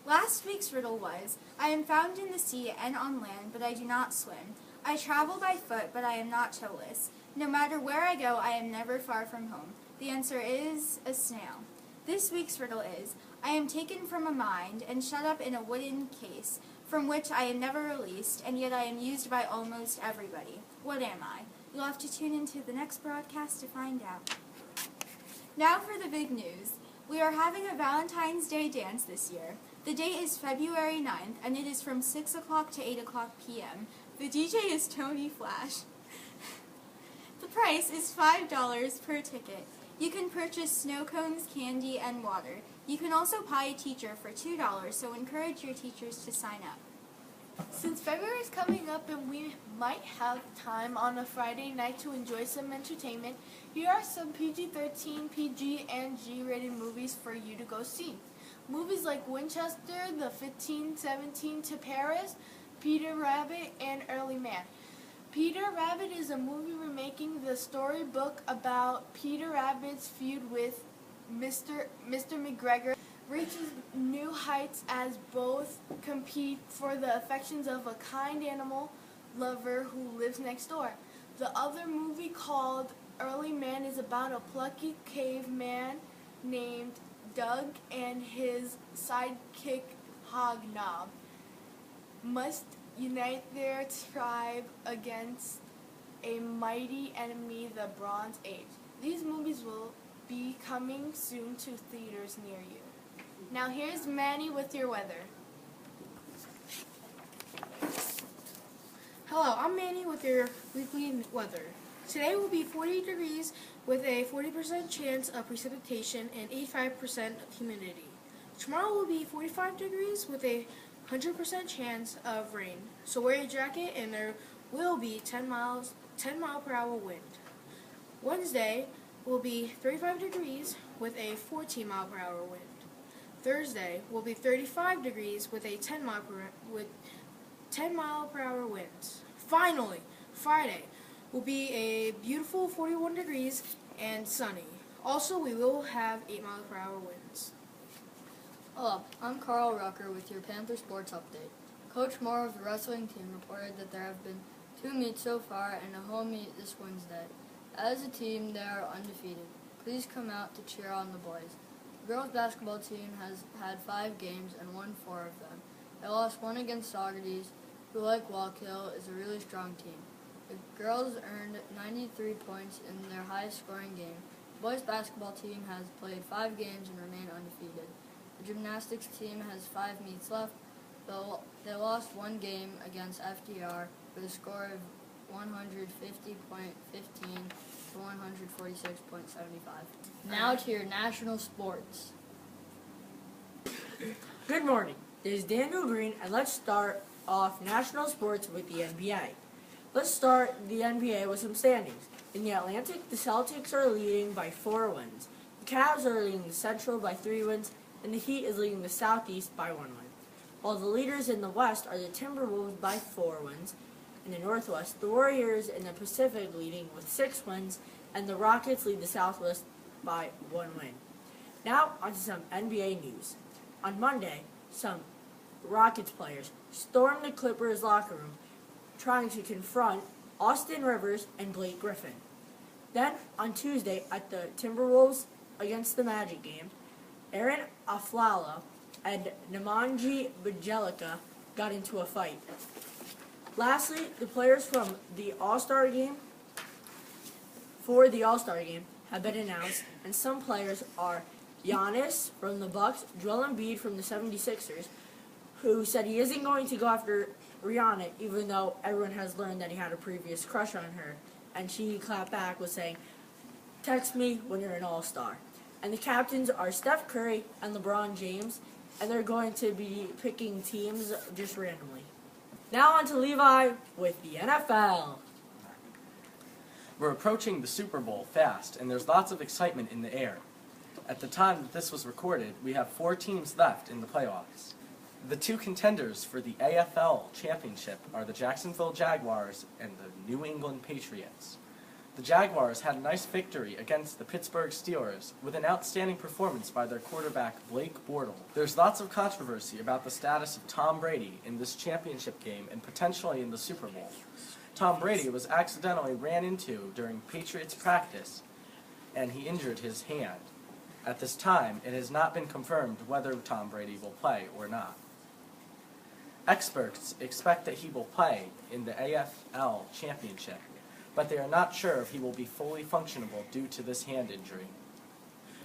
Last week's riddle was, I am found in the sea and on land, but I do not swim. I travel by foot, but I am not toeless. No matter where I go, I am never far from home. The answer is a snail. This week's riddle is, I am taken from a mind and shut up in a wooden case, from which I am never released, and yet I am used by almost everybody. What am I? You'll have to tune into the next broadcast to find out. Now for the big news. We are having a Valentine's Day dance this year. The date is February 9th, and it is from 6 o'clock to 8 o'clock p.m. The DJ is Tony Flash. The price is $5 per ticket. You can purchase snow cones, candy, and water. You can also pay a teacher for $2, so encourage your teachers to sign up. Since February is coming up and we might have time on a Friday night to enjoy some entertainment, here are some PG-13, PG, and G-rated movies for you to go see. Movies like Winchester, The 1517 to Paris, Peter Rabbit, and Early Man. Peter Rabbit is a movie remaking the storybook about Peter Rabbit's feud with Mr. McGregor reaches new heights as both compete for the affections of a kind animal lover who lives next door. The other movie, called Early Man, is about a plucky caveman named Doug and his sidekick Hobnob must unite their tribe against a mighty enemy, the Bronze Age. These movies will be coming soon to theaters near you. Now here's Manny with your weather. Hello, I'm Manny with your weekly weather. Today will be 40 degrees with a 40% chance of precipitation and 85% of humidity. Tomorrow will be 45 degrees with a 100% chance of rain. So wear your jacket and there will be 10 mile per hour wind. Wednesday will be 35 degrees with a 14 mile per hour wind. Thursday will be 35 degrees with a 10 mile per hour winds. Finally, Friday will be a beautiful 41 degrees and sunny. Also, we will have 8 mile per hour winds. Hello, I'm Carl Rucker with your Panther Sports Update. Coach Moore of the wrestling team reported that there have been 2 meets so far and a home meet this Wednesday. As a team, they are undefeated. Please come out to cheer on the boys. The girls basketball team has had 5 games and won 4 of them. They lost 1 against Saugerties, who, like Wallkill, is a really strong team. The girls earned 93 points in their highest scoring game. The boys basketball team has played 5 games and remain undefeated. The gymnastics team has 5 meets left, though they lost 1 game against FDR with a score of 150.15 to 146.75. Now to your national sports. Good morning. This is Daniel Green, and let's start off national sports with the NBA. Let's start the NBA with some standings. In the Atlantic, the Celtics are leading by 4 wins. The Cavs are leading the Central by 3 wins, and the Heat is leading the Southeast by 1 win. While the leaders in the West are the Timberwolves by 4 wins. In the Northwest, the Warriors in the Pacific leading with 6 wins, and the Rockets lead the Southwest by 1 win. Now, on to some NBA news. On Monday, some Rockets players stormed the Clippers locker room trying to confront Austin Rivers and Blake Griffin. Then, on Tuesday, at the Timberwolves against the Magic game, Aaron Aflalo and Nemanja Bjelica got into a fight. Lastly, the players from the All-Star game have been announced, and some players are Giannis from the Bucks, Joel Embiid from the 76ers, who said he isn't going to go after Rihanna, even though everyone has learned that he had a previous crush on her, and she clapped back with saying, "Text me when you're an all-star." And the captains are Steph Curry and LeBron James, and they're going to be picking teams just randomly. Now on to Levi with the NFL. We're approaching the Super Bowl fast, and there's lots of excitement in the air. At the time that this was recorded, we have 4 teams left in the playoffs. The 2 contenders for the AFL championship are the Jacksonville Jaguars and the New England Patriots. The Jaguars had a nice victory against the Pittsburgh Steelers with an outstanding performance by their quarterback Blake Bortles. There's lots of controversy about the status of Tom Brady in this championship game and potentially in the Super Bowl. Tom Brady was accidentally ran into during Patriots practice and he injured his hand. At this time, it has not been confirmed whether Tom Brady will play or not. Experts expect that he will play in the AFL Championship, but they are not sure if he will be fully functionable due to this hand injury.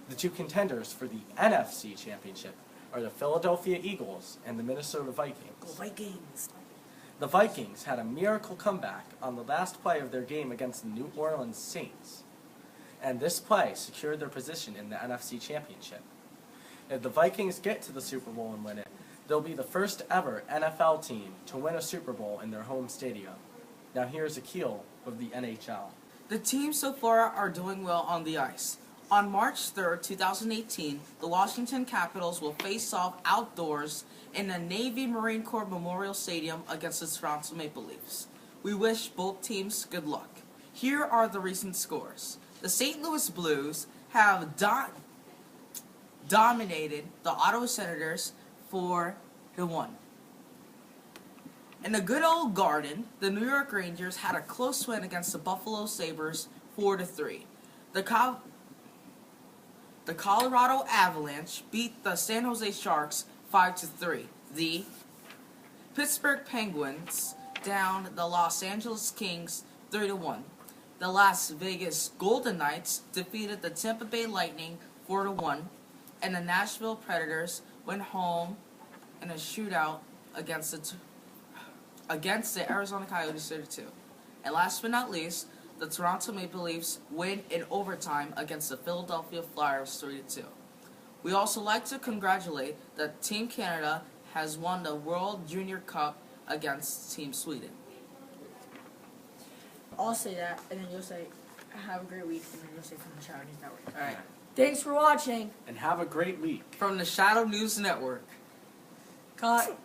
The two contenders for the NFC Championship are the Philadelphia Eagles and the Minnesota Vikings. Go Vikings! The Vikings had a miracle comeback on the last play of their game against the New Orleans Saints, and this play secured their position in the NFC Championship. If the Vikings get to the Super Bowl and win it, they'll be the first ever NFL team to win a Super Bowl in their home stadium. Now here's Akil of the NHL. The teams so far are doing well on the ice. On March 3rd, 2018, the Washington Capitals will face off outdoors in the Navy Marine Corps Memorial Stadium against the Toronto Maple Leafs. We wish both teams good luck. Here are the recent scores. The St. Louis Blues have dominated the Ottawa Senators 4-1. In the good old Garden, the New York Rangers had a close win against the Buffalo Sabres 4-3. The Colorado Avalanche beat the San Jose Sharks 5-3. The Pittsburgh Penguins down the Los Angeles Kings 3-1. The Las Vegas Golden Knights defeated the Tampa Bay Lightning 4-1, and the Nashville Predators went home in a shootout against the Arizona Coyotes 3-2. And last but not least, the Toronto Maple Leafs win in overtime against the Philadelphia Flyers 3-2. We also like to congratulate that Team Canada has won the World Junior Cup against Team Sweden. I'll say that, and then you'll say, have a great week, and then you'll say from the Shadow News Network. Alright. Thanks for watching. And have a great week. From the Shadow News Network. Cut.